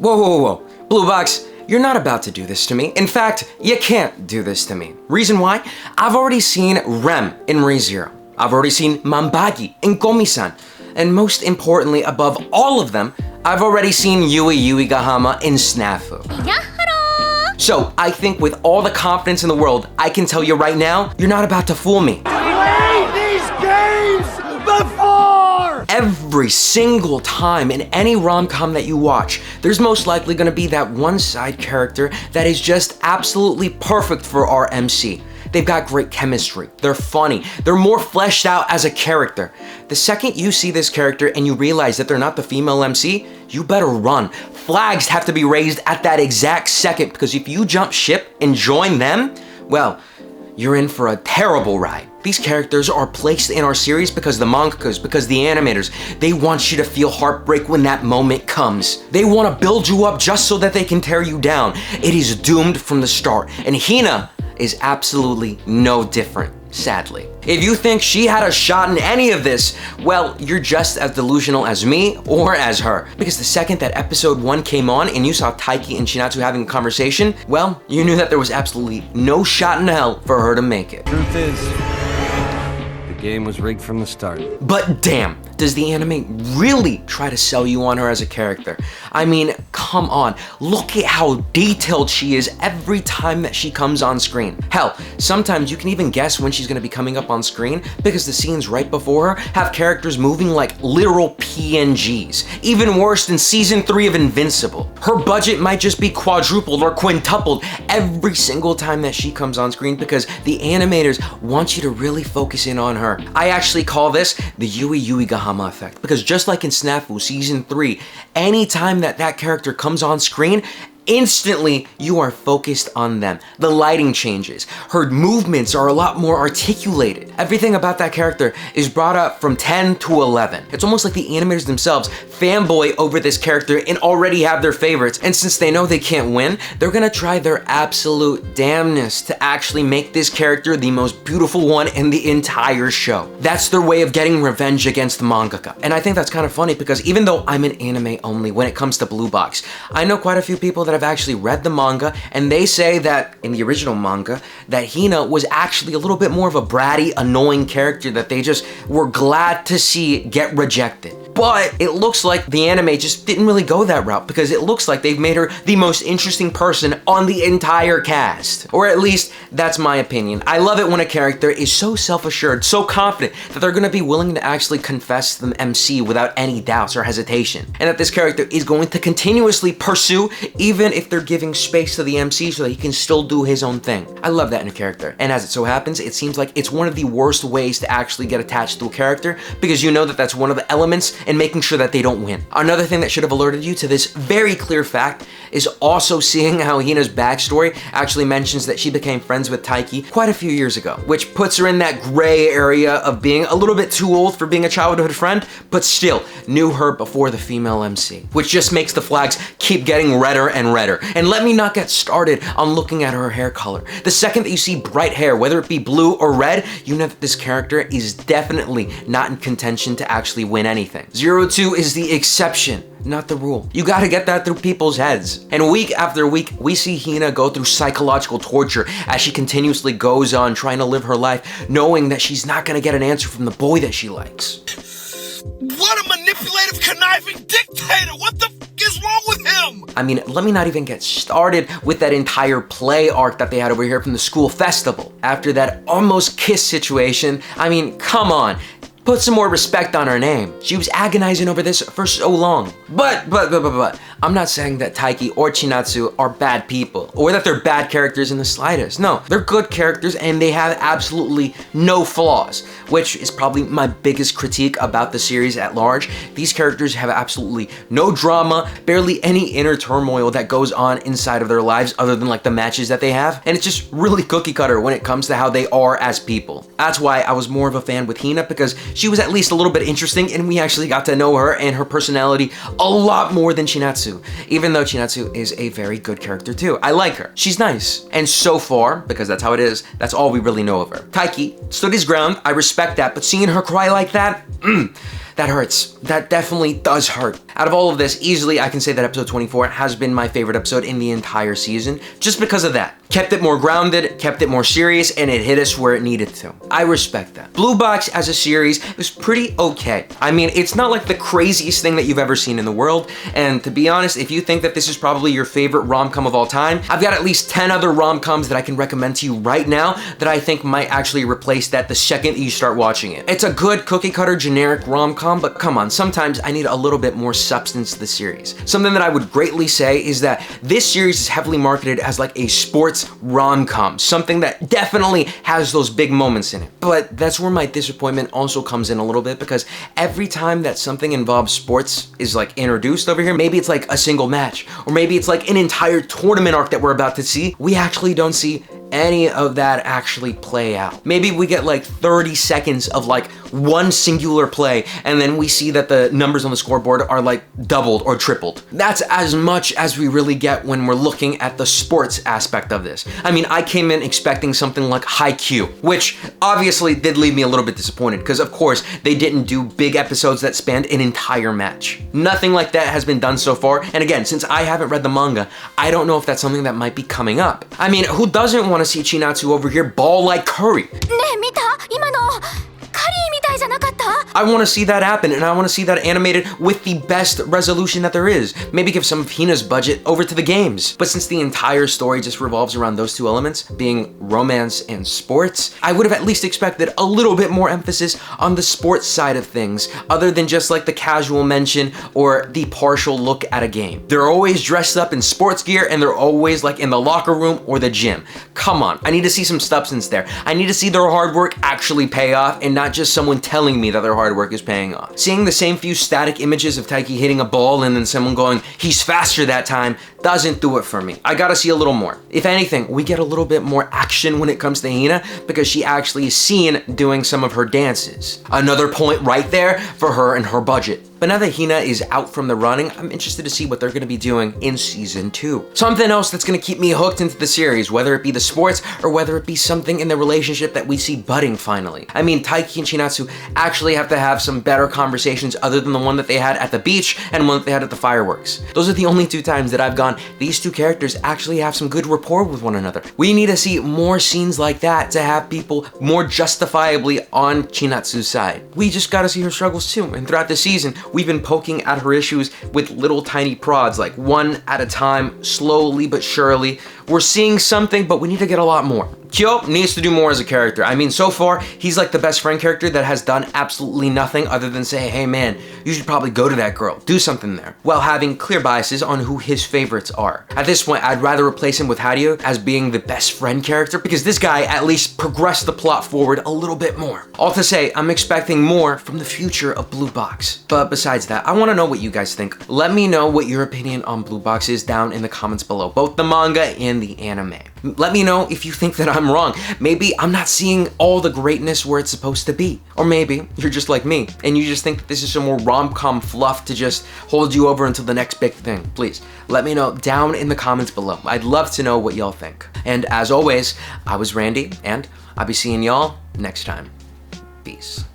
Whoa, whoa, whoa. Blue Box, you're not about to do this to me. In fact, you can't do this to me. Reason why? I've already seen Rem in Re:Zero. I've already seen Mambagi in Komi-san. And most importantly, above all of them, I've already seen Yui Gahama in Snafu. So I think with all the confidence in the world, I can tell you right now, you're not about to fool me. Played these games before! Every single time in any rom-com that you watch, there's most likely gonna be that one side character that is just absolutely perfect for our MC. They've got great chemistry, they're funny, they're more fleshed out as a character. The second you see this character and you realize that they're not the female MC, you better run. Flags have to be raised at that exact second, because if you jump ship and join them, well, you're in for a terrible ride. These characters are placed in our series because the mangakas, because the animators, they want you to feel heartbreak when that moment comes. They want to build you up just so that they can tear you down. It is doomed from the start, and Hina is absolutely no different, sadly. If you think she had a shot in any of this, well, you're just as delusional as me or as her. Because the second that episode 1 came on and you saw Taiki and Shinatsu having a conversation, well, you knew that there was absolutely no shot in hell for her to make it. Truth is, the game was rigged from the start. But damn, does the anime really try to sell you on her as a character? I mean, come on, look at how detailed she is every time that she comes on screen. Hell, sometimes you can even guess when she's gonna be coming up on screen because the scenes right before her have characters moving like literal PNGs. Even worse than season 3 of Invincible. Her budget might just be quadrupled or quintupled every single time that she comes on screen because the animators want you to really focus in on her. I actually call this the Yui Gahama effect, because just like in Snafu season 3, anytime that character comes on screen, instantly you are focused on them. The lighting changes. Her movements are a lot more articulated. Everything about that character is brought up from 10 to 11. It's almost like the animators themselves fanboy over this character and already have their favorites. And since they know they can't win, they're gonna try their absolute damnness to actually make this character the most beautiful one in the entire show. That's their way of getting revenge against the mangaka. And I think that's kind of funny because even though I'm an anime only when it comes to Blue Box, I know quite a few people that have actually read the manga, and they say that in the original manga that Hina was actually a little bit more of a bratty, annoying character that they just were glad to see get rejected. But it looks like the anime just didn't really go that route because it looks like they've made her the most interesting person on the entire cast. Or at least that's my opinion. I love it when a character is so self-assured, so confident that they're gonna be willing to actually confess to the MC without any doubts or hesitation. And that this character is going to continuously pursue even if they're giving space to the MC so that he can still do his own thing. I love that in a character. And as it so happens, it seems like it's one of the worst ways to actually get attached to a character because you know that that's one of the elements in making sure that they don't win. Another thing that should have alerted you to this very clear fact is also seeing how Hina's backstory actually mentions that she became friends with Taiki quite a few years ago, which puts her in that gray area of being a little bit too old for being a childhood friend, but still knew her before the female MC, which just makes the flags keep getting redder and redder. And let me not get started on looking at her hair color. The second that you see bright hair, whether it be blue or red, you know that this character is definitely not in contention to actually win anything. 02 is the exception, not the rule. You gotta get that through people's heads. And week after week, we see Hina go through psychological torture as she continuously goes on trying to live her life, knowing that she's not gonna get an answer from the boy that she likes. What a manipulative, conniving dictator! What the f is wrong with him? I mean, let me not even get started with that entire play arc that they had over here from the school festival. After that almost kiss situation, I mean, come on. Put some more respect on her name. She was agonizing over this for so long. But, I'm not saying that Taiki or Chinatsu are bad people, or that they're bad characters in the slightest. No, they're good characters and they have absolutely no flaws, which is probably my biggest critique about the series at large. These characters have absolutely no drama, barely any inner turmoil that goes on inside of their lives other than like the matches that they have. And it's just really cookie cutter when it comes to how they are as people. That's why I was more of a fan with Hina, because she was at least a little bit interesting and we actually got to know her and her personality a lot more than Chinatsu, even though Chinatsu is a very good character too. I like her. She's nice. And so far, because that's how it is, that's all we really know of her. Taiki stood his ground. I respect that, but seeing her cry like that, that hurts. That definitely does hurt. Out of all of this, easily I can say that episode 24 has been my favorite episode in the entire season, just because of that. Kept it more grounded, kept it more serious, and it hit us where it needed to. I respect that. Blue Box as a series was pretty okay. I mean, it's not like the craziest thing that you've ever seen in the world, and to be honest, if you think that this is probably your favorite rom-com of all time, I've got at least 10 other rom-coms that I can recommend to you right now that I think might actually replace that the second you start watching it. It's a good cookie-cutter generic rom-com, but come on, sometimes I need a little bit more substance to the series. Something that I would greatly say is that this series is heavily marketed as like a sports rom-com, something that definitely has those big moments in it. But that's where my disappointment also comes in a little bit, because every time that something involves sports is like introduced over here, maybe it's like a single match, or maybe it's like an entire tournament arc that we're about to see, we actually don't see any of that actually play out. Maybe we get like 30 seconds of like one singular play, and then we see that the numbers on the scoreboard are like doubled or tripled. That's as much as we really get when we're looking at the sports aspect of this. I mean, I came in expecting something like Haikyuu, which obviously did leave me a little bit disappointed, because of course they didn't do big episodes that spanned an entire match. Nothing like that has been done so far, and again, since I haven't read the manga, I don't know if that's something that might be coming up. I mean, who doesn't want to see Chinatsu over here ball like curry? I want to see that happen, and I want to see that animated with the best resolution that there is. Maybe give some of Hina's budget over to the games. But since the entire story just revolves around those two elements, being romance and sports, I would have at least expected a little bit more emphasis on the sports side of things, other than just like the casual mention or the partial look at a game. They're always dressed up in sports gear, and they're always like in the locker room or the gym. Come on, I need to see some substance there. I need to see their hard work actually pay off, and not just someone telling me that their hard work is paying off. Seeing the same few static images of Taiki hitting a ball and then someone going, he's faster that time, doesn't do it for me. I gotta see a little more. If anything, we get a little bit more action when it comes to Hina, because she actually is seen doing some of her dances. Another point right there for her and her budget. But now that Hina is out from the running, I'm interested to see what they're gonna be doing in season 2. Something else that's gonna keep me hooked into the series, whether it be the sports or whether it be something in the relationship that we see budding finally. I mean, Taiki and Chinatsu actually have to have some better conversations other than the one that they had at the beach and one that they had at the fireworks. Those are the only 2 times that I've gone, these 2 characters actually have some good rapport with one another. We need to see more scenes like that to have people more justifiably on Chinatsu's side. We just gotta see her struggles too, and throughout the season, we've been poking at her issues with little tiny prods, like one at a time, slowly but surely. We're seeing something, but we need to get a lot more. Kyo needs to do more as a character. I mean, so far, he's like the best friend character that has done absolutely nothing other than say, hey man, you should probably go to that girl, do something there, while having clear biases on who his favorites are. At this point, I'd rather replace him with Hario as being the best friend character, because this guy at least progressed the plot forward a little bit more. All to say, I'm expecting more from the future of Blue Box. But besides that, I want to know what you guys think. Let me know what your opinion on Blue Box is down in the comments below, both the manga and the anime. Let me know if you think that I'm wrong. Maybe I'm not seeing all the greatness where it's supposed to be. Or maybe you're just like me and you just think that this is some more rom-com fluff to just hold you over until the next big thing. Please let me know down in the comments below. I'd love to know what y'all think. And as always, I was Randy, and I'll be seeing y'all next time. Peace.